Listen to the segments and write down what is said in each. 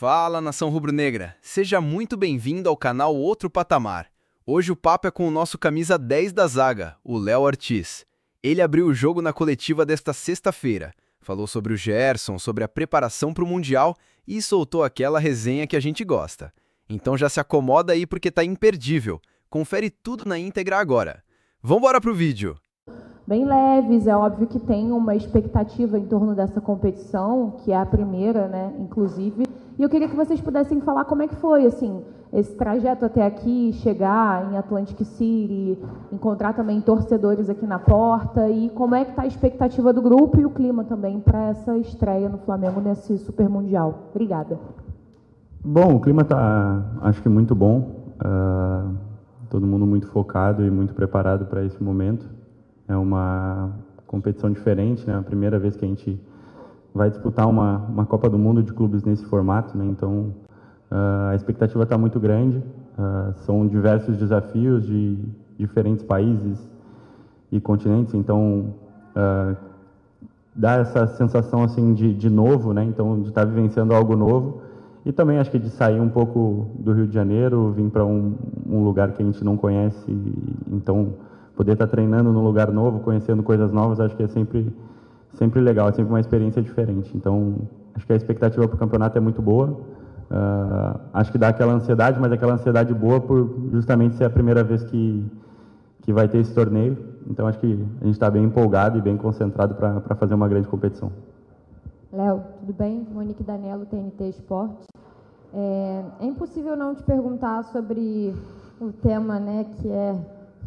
Fala, nação rubro-negra! Seja muito bem-vindo ao canal Outro Patamar. Hoje o papo é com o nosso camisa 10 da zaga, o Léo Ortiz. Ele abriu o jogo na coletiva desta sexta-feira, falou sobre o Gerson, sobre a preparação para o Mundial e soltou aquela resenha que a gente gosta. Então já se acomoda aí porque tá imperdível. Confere tudo na íntegra agora. Vambora pro vídeo! Bem leves, é óbvio que tem uma expectativa em torno dessa competição, que é a primeira, né, inclusive. E eu queria que vocês pudessem falar como é que foi, assim, esse trajeto até aqui, chegar em Atlantic City, encontrar também torcedores aqui na porta, e como é que está a expectativa do grupo e o clima também para essa estreia no Flamengo nesse Super Mundial. Obrigada. Bom, o clima está, acho que muito bom. Todo mundo muito focado e muito preparado para esse momento. É uma competição diferente, né? A primeira vez que a gente vai disputar uma Copa do Mundo de clubes nesse formato, né? Então, a expectativa está muito grande. São diversos desafios de diferentes países e continentes. Então, dá essa sensação assim de novo, né? Então, de estar vivenciando algo novo. E também acho que de sair um pouco do Rio de Janeiro, vir para um lugar que a gente não conhece. Então, poder estar treinando num lugar novo, conhecendo coisas novas, acho que é sempre legal, é sempre uma experiência diferente. Então, acho que a expectativa para o campeonato é muito boa. Acho que dá aquela ansiedade, mas aquela ansiedade boa por justamente ser a primeira vez que vai ter esse torneio. Então, acho que a gente está bem empolgado e bem concentrado para fazer uma grande competição. Léo, tudo bem? Monique Danello, TNT Esportes. É impossível não te perguntar sobre o tema, né, que é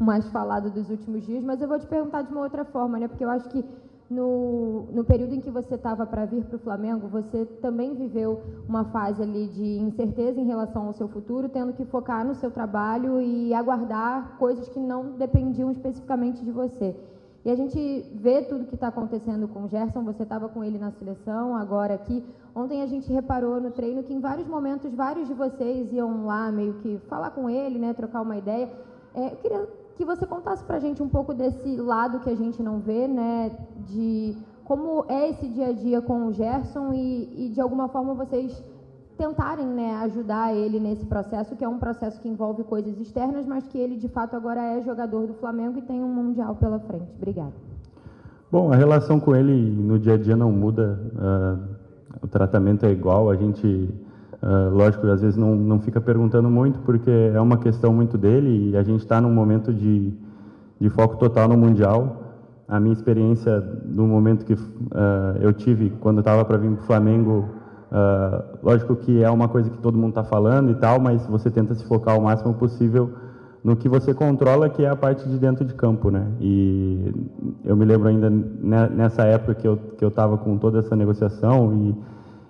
o mais falado dos últimos dias, mas eu vou te perguntar de uma outra forma, né, porque eu acho que no período em que você estava para vir para o Flamengo, você também viveu uma fase ali de incerteza em relação ao seu futuro, tendo que focar no seu trabalho e aguardar coisas que não dependiam especificamente de você. E a gente vê tudo que está acontecendo com o Gerson, você estava com ele na seleção, agora aqui. Ontem a gente reparou no treino que em vários momentos, vários de vocês iam lá meio que falar com ele, né, trocar uma ideia. Eu queria que você contasse para a gente um pouco desse lado que a gente não vê, né, de como é esse dia a dia com o Gerson e de alguma forma vocês tentarem, né, ajudar ele nesse processo, que é um processo que envolve coisas externas, mas que ele de fato agora é jogador do Flamengo e tem um Mundial pela frente. Obrigada. Bom, a relação com ele no dia a dia não muda, o tratamento é igual, a gente... lógico, às vezes não fica perguntando muito, porque é uma questão muito dele e a gente está num momento de foco total no Mundial. A minha experiência no momento que eu tive quando estava para vir para o Flamengo, lógico que é uma coisa que todo mundo está falando e tal, mas você tenta se focar o máximo possível no que você controla, que é a parte de dentro de campo, né? E eu me lembro ainda nessa época que eu estava com toda essa negociação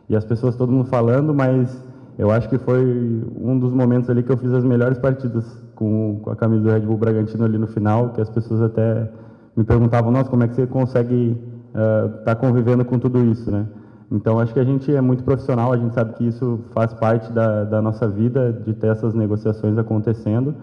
e as pessoas, todo mundo falando, mas eu acho que foi um dos momentos ali que eu fiz as melhores partidas com a camisa do Red Bull Bragantino ali no final, que as pessoas até me perguntavam, nossa, como é que você consegue estar convivendo com tudo isso, né? Então, acho que a gente é muito profissional, a gente sabe que isso faz parte da nossa vida, de ter essas negociações acontecendo,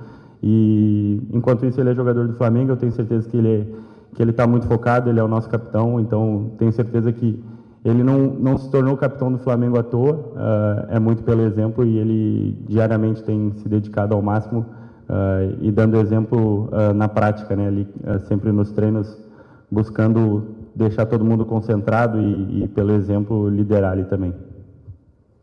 e enquanto isso ele é jogador do Flamengo, eu tenho certeza que ele está muito focado, ele é o nosso capitão, então tenho certeza que ele não se tornou capitão do Flamengo à toa, é muito pelo exemplo e ele diariamente tem se dedicado ao máximo e dando exemplo na prática, né? Ali, sempre nos treinos, buscando deixar todo mundo concentrado e pelo exemplo, liderar ali também.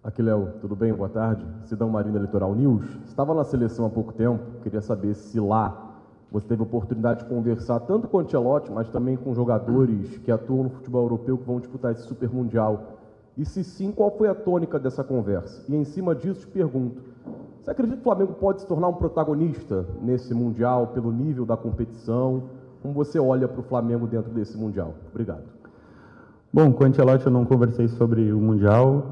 Aqui, Léo, tudo bem? Boa tarde. Sidão Marina, Litoral News. Você estava na seleção há pouco tempo, queria saber se lá você teve a oportunidade de conversar tanto com o Ancelotti, mas também com jogadores que atuam no futebol europeu que vão disputar esse Super Mundial. E se sim, qual foi a tônica dessa conversa? E em cima disso te pergunto, você acredita que o Flamengo pode se tornar um protagonista nesse Mundial pelo nível da competição? Como você olha para o Flamengo dentro desse Mundial? Obrigado. Bom, com o Ancelotti eu não conversei sobre o Mundial,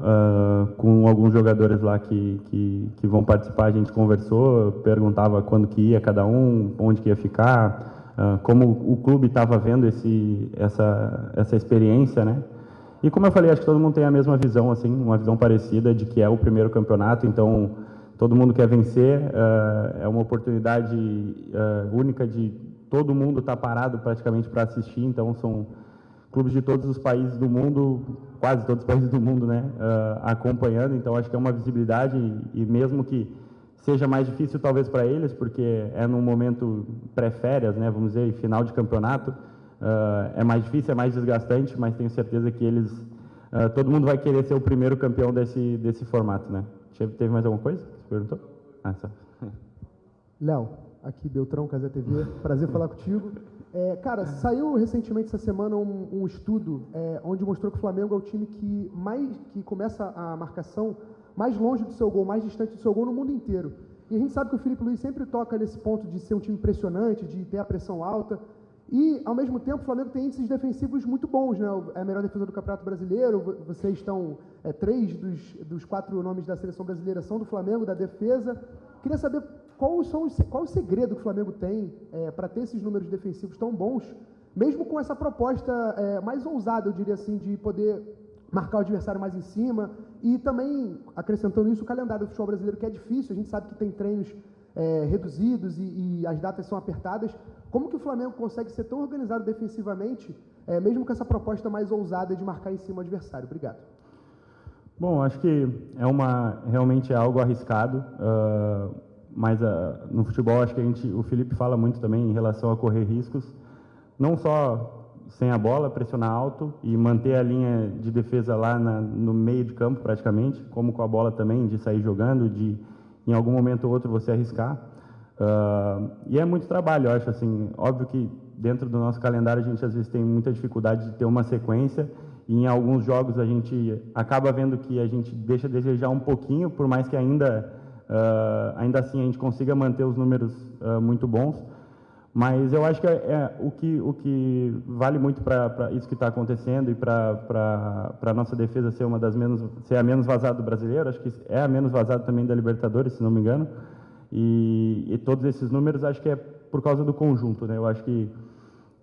com alguns jogadores lá que vão participar a gente conversou, perguntava quando que ia cada um, onde que ia ficar, como o clube estava vendo essa experiência, né? E como eu falei, acho que todo mundo tem a mesma visão, assim, uma visão parecida de que é o primeiro campeonato, então todo mundo quer vencer, é uma oportunidade única de todo mundo estar parado praticamente para assistir, então são clubes de todos os países do mundo quase todos os países do mundo, né, acompanhando, então acho que é uma visibilidade e mesmo que seja mais difícil talvez para eles, porque é num momento pré-férias, né, vamos dizer, final de campeonato, é mais difícil, é mais desgastante, mas tenho certeza que eles, todo mundo vai querer ser o primeiro campeão desse formato, né. Teve mais alguma coisa? Você perguntou? Só. Léo, aqui Beltrão, Casé TV, prazer falar contigo. Cara, saiu recentemente essa semana um estudo onde mostrou que o Flamengo é o time que começa a marcação mais longe do seu gol, mais distante do seu gol no mundo inteiro. E a gente sabe que o Filipe Luiz sempre toca nesse ponto de ser um time impressionante, de ter a pressão alta. E, ao mesmo tempo, o Flamengo tem índices defensivos muito bons, né? É a melhor defesa do Campeonato Brasileiro. Vocês estão... 3 dos 4 nomes da seleção brasileira são do Flamengo, da defesa. Queria saber qual o segredo que o Flamengo tem para ter esses números defensivos tão bons, mesmo com essa proposta mais ousada, eu diria assim, de poder marcar o adversário mais em cima. E também, acrescentando isso, o calendário do futebol brasileiro, que é difícil. A gente sabe que tem treinos reduzidos e as datas são apertadas. Como que o Flamengo consegue ser tão organizado defensivamente, mesmo com essa proposta mais ousada de marcar em cima o adversário? Obrigado. Bom, acho que realmente é algo arriscado, mas no futebol acho que o Felipe fala muito também em relação a correr riscos, não só sem a bola, pressionar alto e manter a linha de defesa lá no meio de campo praticamente, como com a bola também, de sair jogando, de em algum momento ou outro você arriscar. E é muito trabalho, eu acho, assim, óbvio que dentro do nosso calendário a gente às vezes tem muita dificuldade de ter uma sequência e em alguns jogos a gente acaba vendo que a gente deixa a desejar um pouquinho, por mais que ainda assim a gente consiga manter os números muito bons, mas eu acho que o que vale muito para isso que está acontecendo e para a nossa defesa ser ser a menos vazada do brasileiro, acho que é a menos vazada também da Libertadores, se não me engano. E todos esses números acho que é por causa do conjunto, né? Eu acho que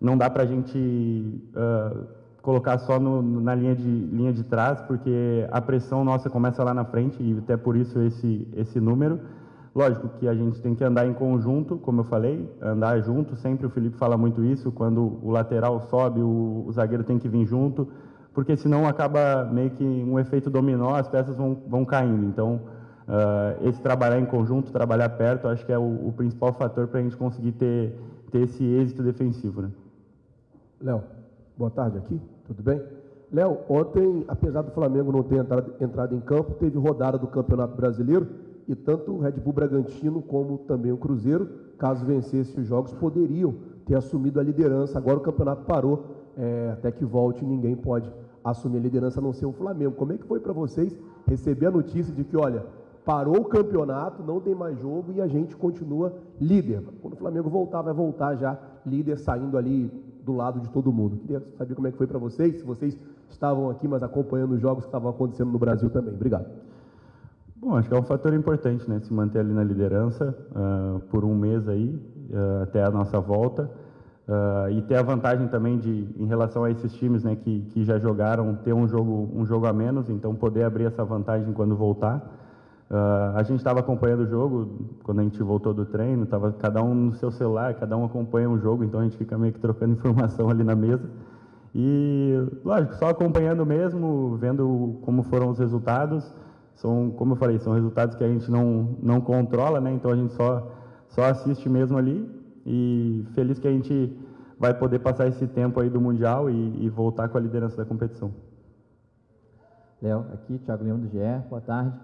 não dá para a gente colocar só na linha de trás, porque a pressão nossa começa lá na frente e até por isso esse número. Lógico que a gente tem que andar em conjunto, como eu falei, andar junto, sempre o Felipe fala muito isso, quando o lateral sobe, o zagueiro tem que vir junto, porque senão acaba meio que um efeito dominó, as peças vão caindo. Então, esse trabalhar em conjunto, trabalhar perto, acho que é o principal fator para a gente conseguir ter esse êxito defensivo, né? Léo, boa tarde aqui, tudo bem? Léo, ontem, apesar do Flamengo não ter entrado em campo, teve rodada do Campeonato Brasileiro e tanto o Red Bull Bragantino como também o Cruzeiro, caso vencesse os jogos, poderiam ter assumido a liderança. Agora o campeonato parou, até que volte, ninguém pode assumir a liderança a não ser o Flamengo. Como é que foi para vocês receber a notícia de que, olha, parou o campeonato, não tem mais jogo e a gente continua líder? Quando o Flamengo voltar, vai voltar já líder, saindo ali do lado de todo mundo. Queria saber como é que foi para vocês, se vocês estavam aqui, mas acompanhando os jogos que estavam acontecendo no Brasil também. Obrigado. Bom, acho que é um fator importante, né? Se manter ali na liderança por um mês aí, até a nossa volta. E ter a vantagem também em relação a esses times, né, que já jogaram, ter um jogo a menos, então poder abrir essa vantagem quando voltar. A gente estava acompanhando o jogo, quando a gente voltou do treino, estava cada um no seu celular, cada um acompanha o jogo, então a gente fica meio que trocando informação ali na mesa. E, lógico, só acompanhando mesmo, vendo como foram os resultados. Como eu falei, são resultados que a gente não controla, né? Então a gente só assiste mesmo ali e feliz que a gente vai poder passar esse tempo aí do Mundial e voltar com a liderança da competição. Léo, aqui, Thiago Lima do GE, boa tarde.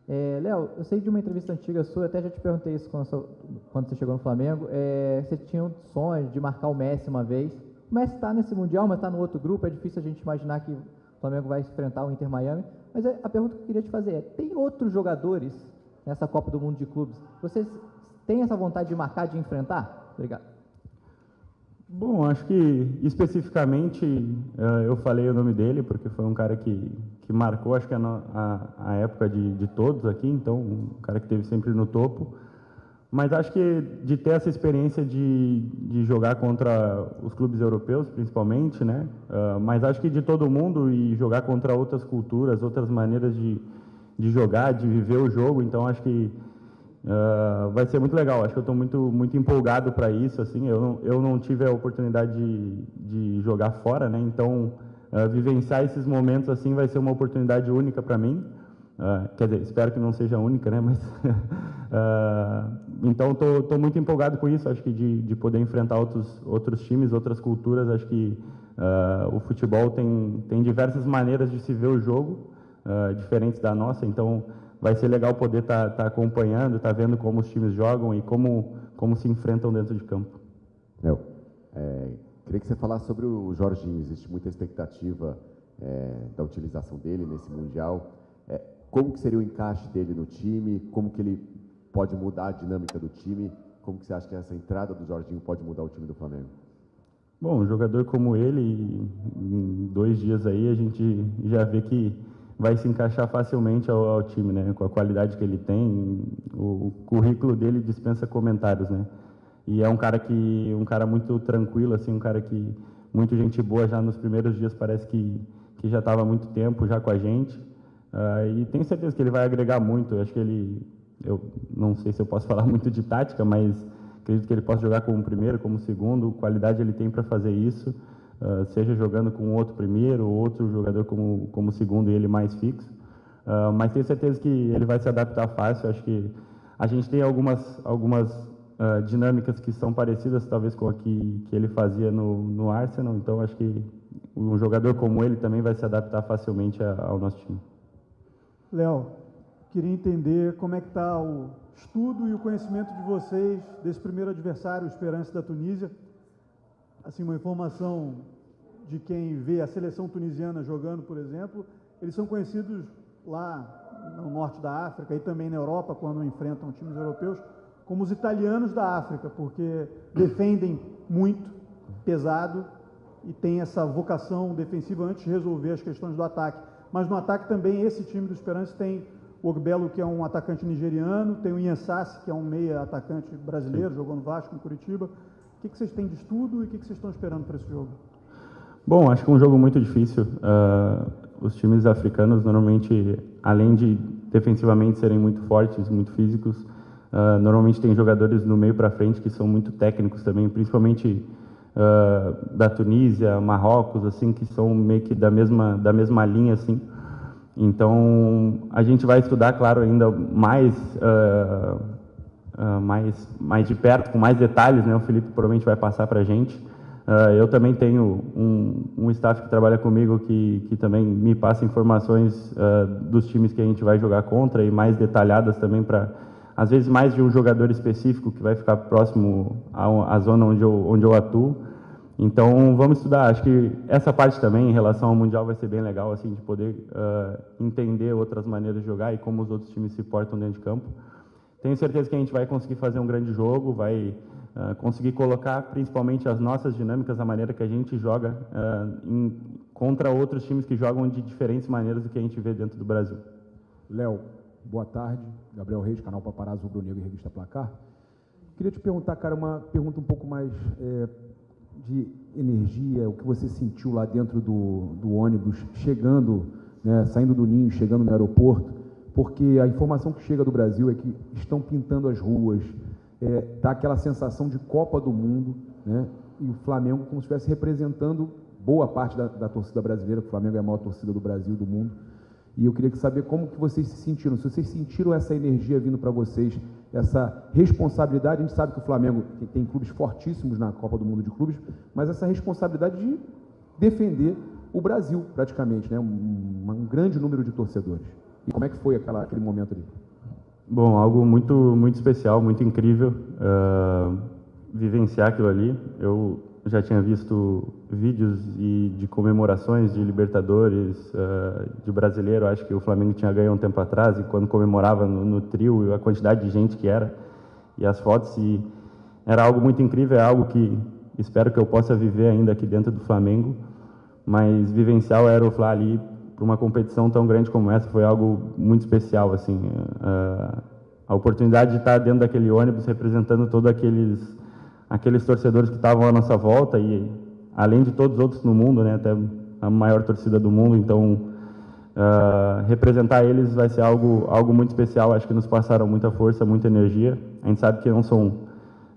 Léo, eu sei de uma entrevista antiga sua, até já te perguntei isso quando você chegou no Flamengo, você tinha um sonho de marcar o Messi uma vez. O Messi está nesse Mundial, mas está no outro grupo, é difícil a gente imaginar que o Flamengo vai enfrentar o Inter Miami. Mas a pergunta que eu queria te fazer tem outros jogadores nessa Copa do Mundo de Clubes? Vocês têm essa vontade de marcar, de enfrentar? Obrigado. Bom, acho que especificamente eu falei o nome dele, porque foi um cara que marcou, acho que a época de todos aqui, então um cara que esteve sempre no topo. Mas acho que de ter essa experiência de jogar contra os clubes europeus, principalmente, né? Mas acho que de todo mundo e jogar contra outras culturas, outras maneiras de jogar, de viver o jogo. Então acho que vai ser muito legal. Acho que eu estou muito empolgado para isso. Assim, eu não tive a oportunidade de jogar fora, né? Então vivenciar esses momentos assim vai ser uma oportunidade única para mim. Quer dizer, espero que não seja única, né? Mas então estou muito empolgado com isso. Acho que de poder enfrentar outros times, outras culturas. Acho que o futebol tem diversas maneiras de se ver o jogo, diferentes da nossa. Então vai ser legal poder estar acompanhando, estar vendo como os times jogam e como se enfrentam dentro de campo. Léo, queria que você falasse sobre o Jorginho. Existe muita expectativa da utilização dele nesse Mundial. Como que seria o encaixe dele no time? Como que ele pode mudar a dinâmica do time? Como que você acha que essa entrada do Jorginho pode mudar o time do Flamengo? Bom, um jogador como ele, em 2 dias aí, a gente já vê que vai se encaixar facilmente ao time, né? Com a qualidade que ele tem, o currículo dele dispensa comentários, né? E é um cara muito tranquilo, assim, um cara que muito gente boa já nos primeiros dias, parece que já estava há muito tempo já com a gente. E tenho certeza que ele vai agregar muito. Eu acho que eu não sei se eu posso falar muito de tática, mas acredito que ele possa jogar como primeiro, como segundo. Qualidade ele tem para fazer isso, seja jogando com outro primeiro, ou outro jogador como segundo e ele mais fixo. Mas tenho certeza que ele vai se adaptar fácil. Acho que a gente tem algumas dinâmicas que são parecidas, talvez, com a que ele fazia no Arsenal. Então, acho que um jogador como ele também vai se adaptar facilmente ao nosso time. Léo, queria entender como é que está o estudo e o conhecimento de vocês desse primeiro adversário, o Esperance da Tunísia. Assim, uma informação de quem vê a seleção tunisiana jogando, por exemplo, eles são conhecidos lá no norte da África e também na Europa, quando enfrentam times europeus, como os italianos da África, porque defendem muito, pesado, e tem essa vocação defensiva antes de resolver as questões do ataque. Mas no ataque também esse time do Esperance tem o Ogbello, que é um atacante nigeriano, tem o Inhassassi, que é um meia atacante brasileiro, jogou no Vasco, em Curitiba. O que vocês têm de estudo e o que vocês estão esperando para esse jogo? Bom, acho que é um jogo muito difícil. Os times africanos, normalmente, além de defensivamente serem muito fortes, muito físicos, normalmente tem jogadores no meio para frente que são muito técnicos também, principalmente da Tunísia, Marrocos, assim, que são meio que da mesma linha, assim. Então, a gente vai estudar, claro, ainda mais de perto, com mais detalhes, né? O Felipe provavelmente vai passar para a gente. Eu também tenho um staff que trabalha comigo que também me passa informações dos times que a gente vai jogar contra e mais detalhadas também para, às vezes, mais de um jogador específico que vai ficar próximo à zona onde eu atuo. Então, vamos estudar. Acho que essa parte também, em relação ao Mundial, vai ser bem legal, assim, de poder entender outras maneiras de jogar e como os outros times se portam dentro de campo. Tenho certeza que a gente vai conseguir fazer um grande jogo, vai conseguir colocar principalmente as nossas dinâmicas, a maneira que a gente joga contra outros times que jogam de diferentes maneiras do que a gente vê dentro do Brasil. Léo, boa tarde. Gabriel Reis, canal Paparazzo Rubro Negro e Revista Placar. Queria te perguntar, cara, uma pergunta um pouco mais de energia, o que você sentiu lá dentro do ônibus, chegando, né, saindo do ninho, chegando no aeroporto, porque a informação que chega do Brasil é que estão pintando as ruas, dá aquela sensação de Copa do Mundo, né, e o Flamengo como se estivesse representando boa parte da torcida brasileira. O Flamengo é a maior torcida do Brasil, do mundo. E eu queria saber como que vocês se sentiram, se vocês sentiram essa energia vindo para vocês, essa responsabilidade. A gente sabe que o Flamengo tem clubes fortíssimos na Copa do Mundo de clubes, mas essa responsabilidade de defender o Brasil, praticamente, né? Um grande número de torcedores. E como é que foi aquele momento ali? Bom, algo muito, muito especial, muito incrível, vivenciar aquilo ali. Eu já tinha visto vídeos de comemorações de Libertadores, de brasileiro. Acho que o Flamengo tinha ganho um tempo atrás, e quando comemorava no trio, a quantidade de gente que era, e as fotos, e era algo muito incrível, é algo que espero que eu possa viver ainda aqui dentro do Flamengo, mas vivenciar o Aeroflá ali, para uma competição tão grande como essa, foi algo muito especial, assim. A oportunidade de estar dentro daquele ônibus, representando todos aqueles torcedores que estavam à nossa volta, e além de todos os outros no mundo, né, até a maior torcida do mundo. Então, representar eles vai ser algo muito especial. Acho que nos passaram muita força, muita energia. A gente sabe que não são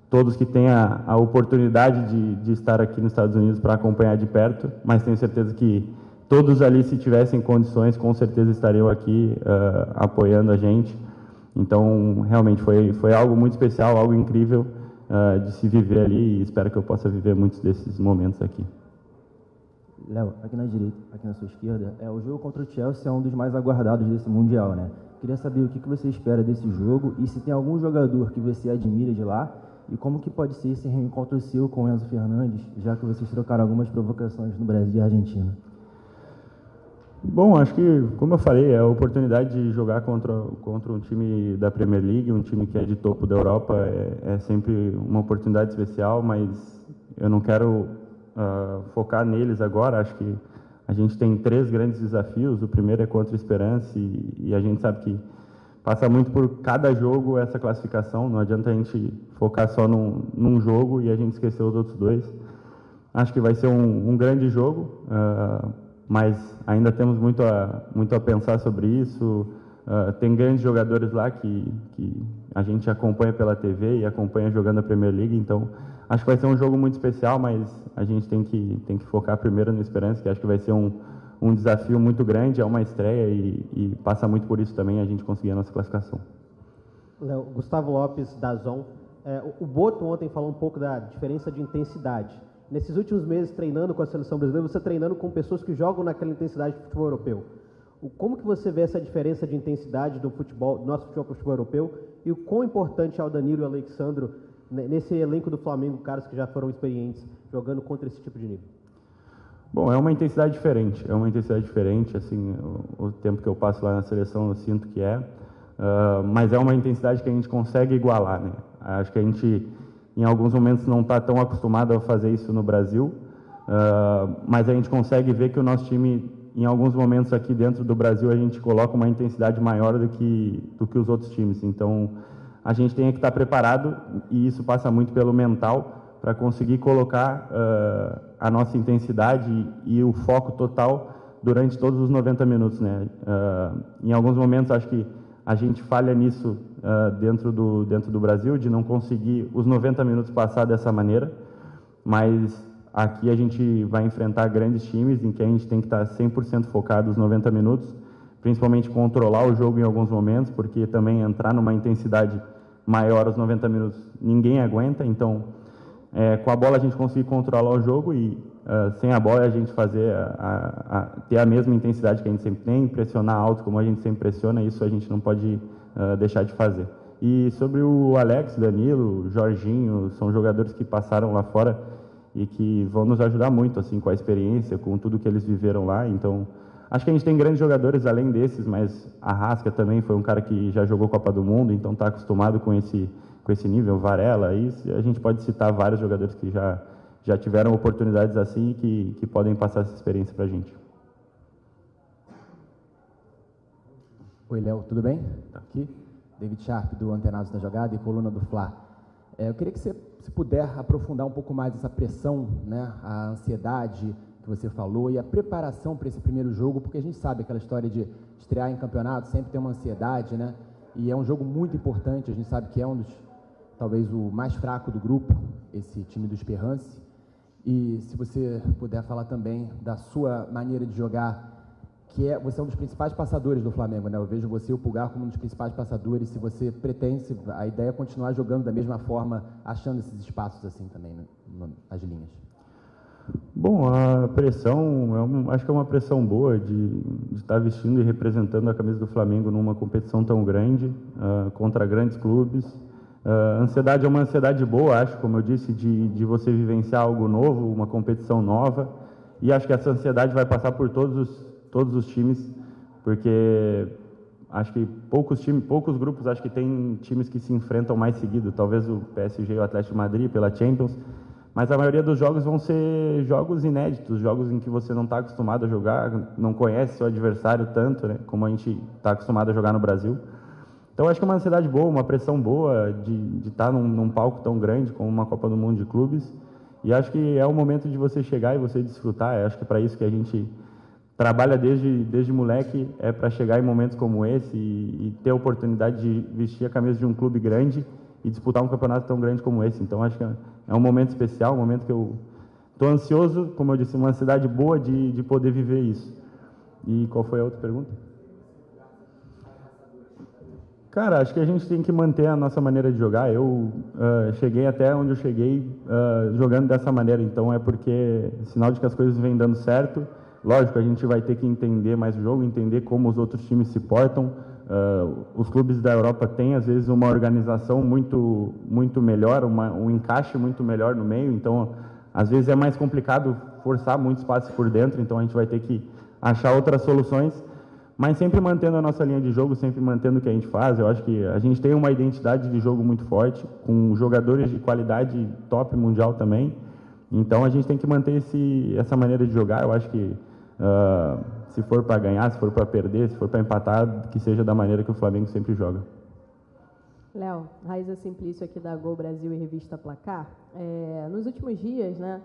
todos que têm a oportunidade de estar aqui nos Estados Unidos para acompanhar de perto, mas tenho certeza que todos ali, se tivessem condições, com certeza estariam aqui apoiando a gente. Então, realmente, foi algo muito especial, algo incrível de se viver ali, e espero que eu possa viver muitos desses momentos aqui. Léo, aqui na direita, aqui na sua esquerda, o jogo contra o Chelsea é um dos mais aguardados desse Mundial, né? Queria saber o que você espera desse jogo e se tem algum jogador que você admira de lá e como que pode ser esse reencontro seu com o Enzo Fernandes, já que vocês trocaram algumas provocações no Brasil e Argentina. Bom, acho que, como eu falei, é a oportunidade de jogar contra um time da Premier League, um time que é de topo da Europa, é sempre uma oportunidade especial, mas eu não quero focar neles agora. Acho que a gente tem 3 grandes desafios. O primeiro é contra o Esperance e a gente sabe que passa muito por cada jogo essa classificação. Não adianta a gente focar só num jogo e a gente esquecer os outros 2. Acho que vai ser um grande jogo, mas ainda temos muito a pensar sobre isso. Tem grandes jogadores lá que a gente acompanha pela TV e acompanha jogando a Premier League, então acho que vai ser um jogo muito especial, mas a gente tem que focar primeiro no Esperance, que acho que vai ser um desafio muito grande, é uma estreia e passa muito por isso também a gente conseguir a nossa classificação. Léo, Gustavo Lopes, da Zon. O Boto ontem falou um pouco da diferença de intensidade. Nesses últimos meses, treinando com a seleção brasileira, você treinando com pessoas que jogam naquela intensidade do futebol europeu. Como que você vê essa diferença de intensidade do futebol, do nosso futebol para o futebol europeu, e o quão importante é o Danilo e o Alexandro nesse elenco do Flamengo, caras que já foram experientes jogando contra esse tipo de nível? Bom, é uma intensidade diferente, assim, o tempo que eu passo lá na seleção eu sinto que mas é uma intensidade que a gente consegue igualar, né? Acho que a gente, em alguns momentos, não está tão acostumado a fazer isso no Brasil, mas a gente consegue ver que o nosso time, em alguns momentos aqui dentro do Brasil, a gente coloca uma intensidade maior do que os outros times. Então, a gente tem que estar preparado, e isso passa muito pelo mental, para conseguir colocar a nossa intensidade e o foco total durante todos os 90 minutos, né? Em alguns momentos, acho que a gente falha nisso dentro do Brasil, de não conseguir os 90 minutos passar dessa maneira, mas aqui a gente vai enfrentar grandes times em que a gente tem que estar 100% focado os 90 minutos, principalmente controlar o jogo em alguns momentos, porque também entrar numa intensidade maior aos 90 minutos ninguém aguenta. Então, com a bola a gente conseguir controlar o jogo e sem a bola a gente fazer ter a mesma intensidade que a gente sempre tem, pressionar alto como a gente sempre pressiona, isso a gente não pode deixar de fazer. E sobre o Alex, Danilo, Jorginho, são jogadores que passaram lá fora e que vão nos ajudar muito, assim, com a experiência, com tudo que eles viveram lá. Então, acho que a gente tem grandes jogadores além desses, mas Arrasca também foi um cara que já jogou Copa do Mundo, então está acostumado com esse nível. Varela, isso, a gente pode citar vários jogadores que já tiveram oportunidades assim e que podem passar essa experiência para a gente. Oi, Léo, tudo bem? Aqui, David Sharp, do Antenados da Jogada e coluna do Fla. Eu queria que você, se puder, aprofundar um pouco mais essa pressão, né, a ansiedade que você falou e a preparação para esse primeiro jogo, porque a gente sabe aquela história de estrear em campeonato, sempre tem uma ansiedade, né? E é um jogo muito importante, a gente sabe que é um dos, talvez o mais fraco do grupo, esse time do Esperance. E se você puder falar também da sua maneira de jogar, que você é um dos principais passadores do Flamengo, né? Eu vejo você e o Pulgar como um dos principais passadores. Se você pretende, a ideia é continuar jogando da mesma forma, achando esses espaços assim também, né, nas linhas. Bom, a pressão, acho que é uma pressão boa de estar vestindo e representando a camisa do Flamengo numa competição tão grande, contra grandes clubes. A ansiedade é uma ansiedade boa, acho, como eu disse, de você vivenciar algo novo, uma competição nova, e acho que essa ansiedade vai passar por todos os times, porque acho que poucos grupos, acho que tem times que se enfrentam mais seguido, talvez o PSG e o Atlético de Madrid pela Champions, mas a maioria dos jogos vão ser jogos inéditos, jogos em que você não está acostumado a jogar, não conhece seu adversário tanto, né, como a gente está acostumado a jogar no Brasil. Então, acho que é uma ansiedade boa, uma pressão boa de estar num palco tão grande como uma Copa do Mundo de clubes, e acho que é o momento de você chegar e você desfrutar. Acho que é para isso que a gente trabalha desde moleque, é para chegar em momentos como esse e ter a oportunidade de vestir a camisa de um clube grande e disputar um campeonato tão grande como esse. Então, acho que é um momento especial, um momento que eu estou ansioso, como eu disse, uma ansiedade boa de poder viver isso. E qual foi a outra pergunta? Cara, acho que a gente tem que manter a nossa maneira de jogar. Eu cheguei até onde eu cheguei jogando dessa maneira, então é porque é sinal de que as coisas vêm dando certo. Lógico, a gente vai ter que entender mais o jogo, entender como os outros times se portam. Os clubes da Europa têm, às vezes, uma organização muito melhor, um encaixe muito melhor no meio, então, às vezes, é mais complicado forçar muito espaço por dentro, então a gente vai ter que achar outras soluções, mas sempre mantendo a nossa linha de jogo, sempre mantendo o que a gente faz. Eu acho que a gente tem uma identidade de jogo muito forte, com jogadores de qualidade top mundial também, então a gente tem que manter essa maneira de jogar. Eu acho que se for para ganhar, se for para perder, se for para empatar, que seja da maneira que o Flamengo sempre joga. Léo, Raíza Simplício aqui da Gol Brasil e Revista Placar. Nos últimos dias, né,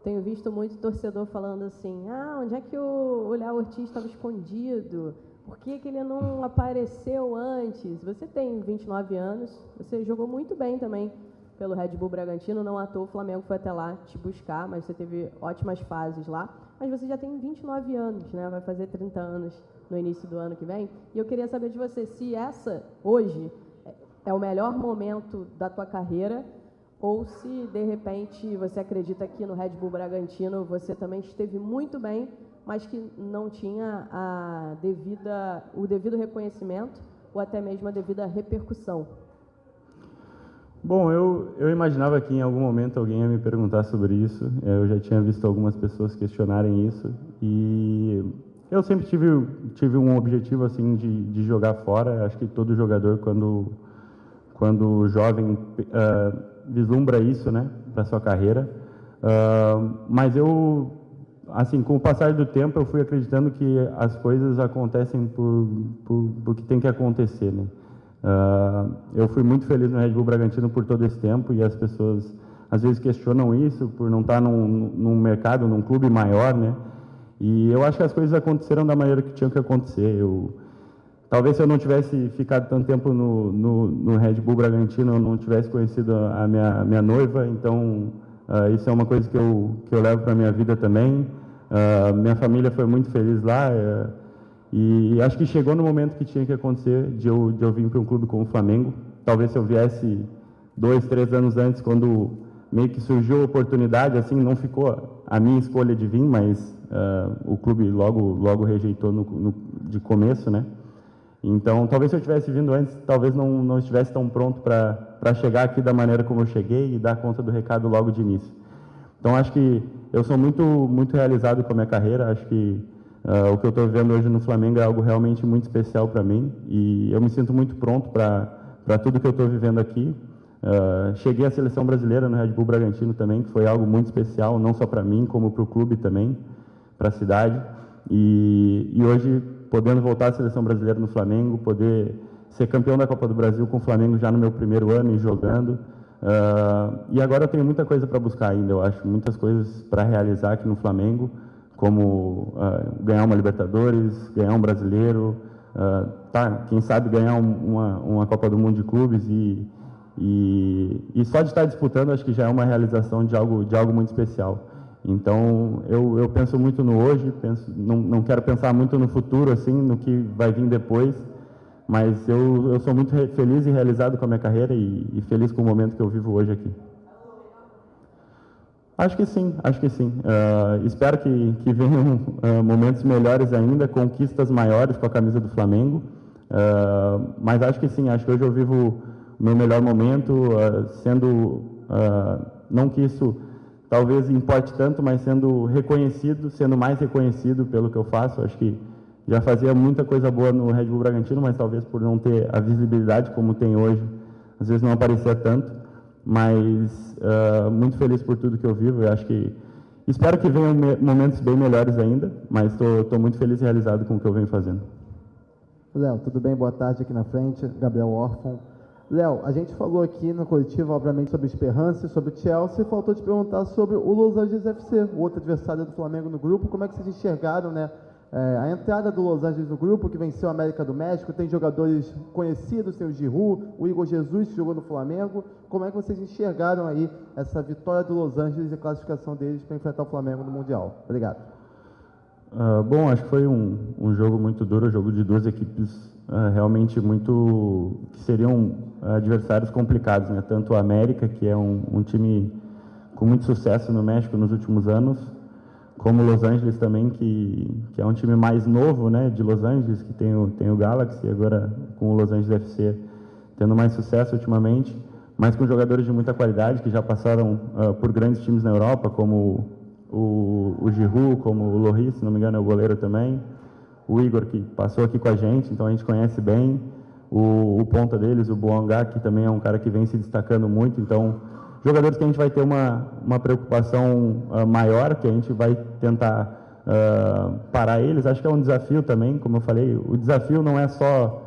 tenho visto muito torcedor falando assim, onde é que o Léo Ortiz estava escondido? Por que ele não apareceu antes? Você tem 29 anos, você jogou muito bem também pelo Red Bull Bragantino, não à toa o Flamengo foi até lá te buscar, mas você teve ótimas fases lá. Mas você já tem 29 anos, né? Vai fazer 30 anos no início do ano que vem. E eu queria saber de você se essa, hoje, é o melhor momento da tua carreira ou se, de repente, você acredita que no Red Bull Bragantino você também esteve muito bem, mas que não tinha o devido reconhecimento ou até mesmo a devida repercussão. Bom, eu imaginava que em algum momento alguém ia me perguntar sobre isso. Eu já tinha visto algumas pessoas questionarem isso. E eu sempre tive um objetivo assim de jogar fora. Acho que todo jogador, quando jovem, vislumbra isso, né, para sua carreira. Mas eu, assim, com o passar do tempo, eu fui acreditando que as coisas acontecem por que tem que acontecer, né? Eu fui muito feliz no Red Bull Bragantino por todo esse tempo, e as pessoas às vezes questionam isso por não estar num mercado, num clube maior, né? E eu acho que as coisas aconteceram da maneira que tinham que acontecer. Talvez se eu não tivesse ficado tanto tempo no Red Bull Bragantino, eu não tivesse conhecido a minha noiva, então isso é uma coisa que eu levo para a minha vida também. Minha família foi muito feliz lá. E acho que chegou no momento que tinha que acontecer de eu vir para um clube como o Flamengo. Talvez se eu viesse 2, 3 anos antes, quando meio que surgiu a oportunidade, assim, não ficou a minha escolha de vir, mas o clube logo rejeitou de começo, né? Então, talvez se eu tivesse vindo antes, talvez não estivesse tão pronto para chegar aqui da maneira como eu cheguei e dar conta do recado logo de início. Então, acho que eu sou muito realizado com a minha carreira. Acho que o que eu estou vivendo hoje no Flamengo é algo realmente muito especial para mim, e eu me sinto muito pronto para tudo que eu estou vivendo aqui. Cheguei à seleção brasileira no Red Bull Bragantino também, que foi algo muito especial, não só para mim, como para o clube também, para a cidade. E hoje, podendo voltar à seleção brasileira no Flamengo, poder ser campeão da Copa do Brasil com o Flamengo já no meu primeiro ano e jogando. E agora eu tenho muita coisa para buscar ainda, eu acho, muitas coisas para realizar aqui no Flamengo, como ganhar uma Libertadores, ganhar um Brasileiro, quem sabe ganhar uma Copa do Mundo de clubes, e só de estar disputando acho que já é uma realização de algo muito especial. Então eu penso muito no hoje, não quero pensar muito no futuro, assim, no que vai vir depois, mas eu sou muito feliz e realizado com a minha carreira e feliz com o momento que eu vivo hoje aqui. Acho que sim. Espero que venham momentos melhores ainda, conquistas maiores com a camisa do Flamengo. Mas acho que sim, acho que hoje eu vivo o meu melhor momento, não que isso talvez importe tanto, mas sendo mais reconhecido pelo que eu faço. Acho que já fazia muita coisa boa no Red Bull Bragantino, mas talvez por não ter a visibilidade como tem hoje, às vezes não aparecia tanto. Mas muito feliz por tudo que eu vivo. Eu acho que espero que venham momentos bem melhores ainda, mas estou muito feliz e realizado com o que eu venho fazendo. Léo, tudo bem? Boa tarde aqui na frente, Gabriel Orfon. Léo, a gente falou aqui no coletivo, obviamente, sobre o Esperance, sobre o Chelsea, faltou te perguntar sobre o Los Angeles FC, o outro adversário do Flamengo no grupo. Como é que vocês enxergaram, né, a entrada do Los Angeles no grupo, que venceu a América do México? Tem jogadores conhecidos, tem o Giroud, o Igor Jesus, que jogou no Flamengo. Como é que vocês enxergaram aí essa vitória do Los Angeles e a classificação deles para enfrentar o Flamengo no Mundial? Obrigado. Bom, acho que foi um jogo muito duro, um jogo de duas equipes realmente que seriam adversários complicados, né? Tanto a América, que é um time com muito sucesso no México nos últimos anos, como Los Angeles também, que é um time mais novo, né, de Los Angeles, que tem o Galaxy, agora com o Los Angeles FC tendo mais sucesso ultimamente, mas com jogadores de muita qualidade, que já passaram por grandes times na Europa, como o Giroud, como o Loris, se não me engano é o goleiro também, o Igor, que passou aqui com a gente, então a gente conhece bem, o ponta deles, o Boanga, que também é um cara que vem se destacando muito, então jogadores que a gente vai ter uma preocupação maior, que a gente vai tentar parar eles. Acho que é um desafio também, como eu falei, o desafio não é só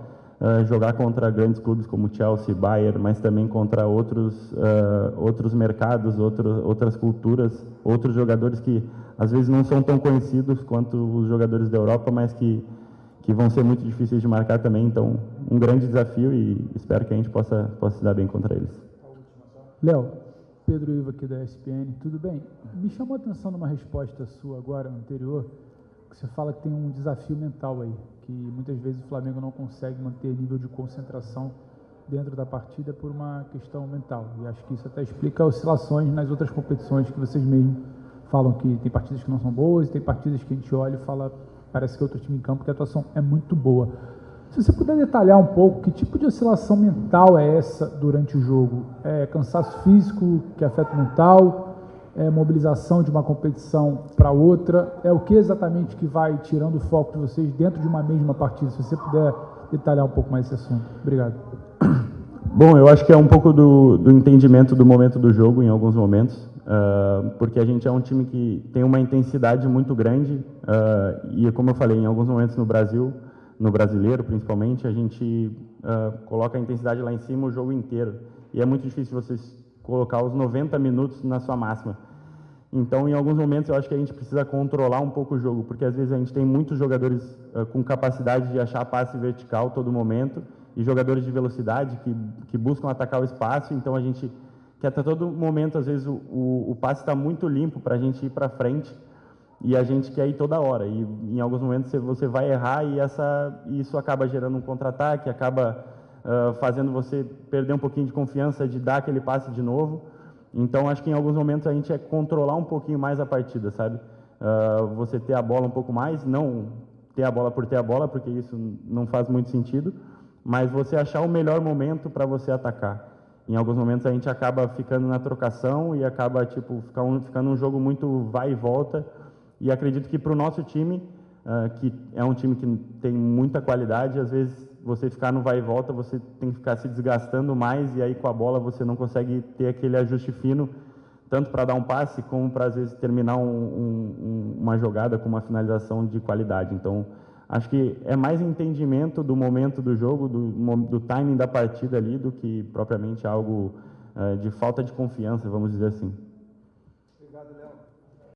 jogar contra grandes clubes como Chelsea, Bayern, mas também contra outros mercados, outras culturas, outros jogadores que às vezes não são tão conhecidos quanto os jogadores da Europa, mas que vão ser muito difíceis de marcar também. Então, um grande desafio e espero que a gente possa se dar bem contra eles. Léo, Pedro Ivo aqui da ESPN, tudo bem? Me chamou a atenção numa resposta sua agora, anterior, que você fala que tem um desafio mental aí, que muitas vezes o Flamengo não consegue manter nível de concentração dentro da partida por uma questão mental. E acho que isso até explica oscilações nas outras competições que vocês mesmos falam que tem partidas que não são boas, tem partidas que a gente olha e fala, parece que é outro time em campo, que a atuação é muito boa. Se você puder detalhar um pouco, que tipo de oscilação mental é essa durante o jogo? É cansaço físico que afeta o mental? É mobilização de uma competição para outra? É o que exatamente que vai tirando o foco de vocês dentro de uma mesma partida? Se você puder detalhar um pouco mais esse assunto. Obrigado. Bom, eu acho que é um pouco do entendimento do momento do jogo em alguns momentos, porque a gente é um time que tem uma intensidade muito grande e, como eu falei, em alguns momentos no Brasil, no brasileiro principalmente, a gente coloca a intensidade lá em cima o jogo inteiro. E é muito difícil vocês colocar os 90 minutos na sua máxima. Então, em alguns momentos, eu acho que a gente precisa controlar um pouco o jogo, porque às vezes a gente tem muitos jogadores com capacidade de achar passe vertical todo momento, e jogadores de velocidade que buscam atacar o espaço, então a gente quer a todo momento, às vezes o passe está muito limpo para a gente ir para frente, e a gente quer ir toda hora, e em alguns momentos você vai errar e isso acaba gerando um contra-ataque, acaba fazendo você perder um pouquinho de confiança de dar aquele passe de novo. Então acho que em alguns momentos a gente é controlar um pouquinho mais a partida, sabe? Você ter a bola um pouco mais, não ter a bola por ter a bola, porque isso não faz muito sentido, mas você achar o melhor momento para você atacar. Em alguns momentos a gente acaba ficando na trocação e acaba ficando um jogo muito vai e volta. E acredito que para o nosso time, que é um time que tem muita qualidade, às vezes você ficar no vai e volta, você tem que ficar se desgastando mais e aí com a bola você não consegue ter aquele ajuste fino, tanto para dar um passe como para às vezes terminar uma jogada com uma finalização de qualidade. Então, acho que é mais entendimento do momento do jogo, do timing da partida ali, do que propriamente algo de falta de confiança, vamos dizer assim.